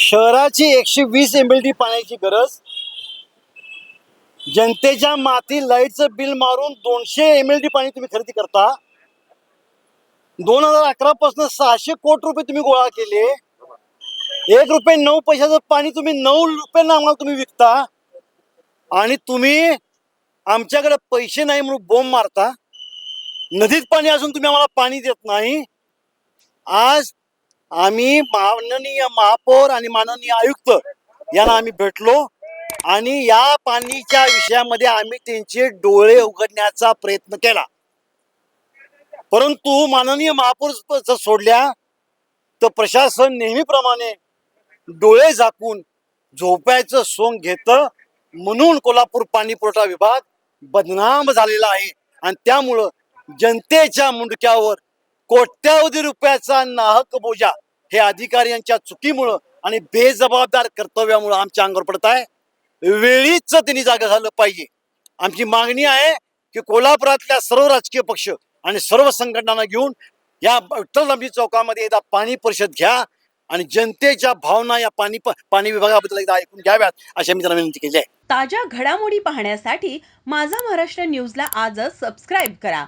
शहराची 120 MLD पाण्याची गरज, जनतेच्या माती लाईटचं बिल मारून 200 MLD पाणी तुम्ही खरेदी करता. 2011 पासून 600 कोटी रुपये तुम्ही गोळा केले. 1 रुपये 9 पैशाचं पाणी तुम्ही 9 रुपयांना आम्हाला तुम्ही विकता आणि तुम्ही आमच्याकडे पैसे नाही म्हणून बोंब मारता. नदीत पाणी असून तुम्ही आम्हाला पाणी देत नाही. आज आम्ही माननीय महापौर आणि माननीय आयुक्त यांना आम्ही भेटलो आणि या पाणीच्या विषयामध्ये आम्ही त्यांचे डोळे उघडण्याचा प्रयत्न केला, परंतु माननीय महापौर जर सोडल्या तर प्रशासन नेहमीप्रमाणे डोळे झाकून झोपायचं सोंग घेतं. म्हणून कोल्हापूर पाणी पुरवठा विभाग बदनाम झालेला आहे आणि त्यामुळं जनतेच्या मुंडक्यावर कोट्यावधी रुपयाचा नाहक बोजा हे अधिकारी यांच्या चुकीमुळं आणि बेजबाबदार कर्तव्यामुळं आमच्या अंगावर पडत आहे. वेळीच त्यांनी जागा झालं पाहिजे. आमची मागणी आहे की कोल्हापुरातल्या सर्व राजकीय पक्ष आणि सर्व संघटनांना घेऊन या विठ्ठल रामजी चौकामध्ये एकदा पाणी परिषद घ्या आणि जनतेच्या भावना या पाणी विभागाबद्दल एकदा ऐकून घ्याव्यात अशी मी त्यांना विनंती केली आहे. ताज्या घडामोडी पाहण्यासाठी माझा महाराष्ट्र न्यूजला आजच सबस्क्राईब करा.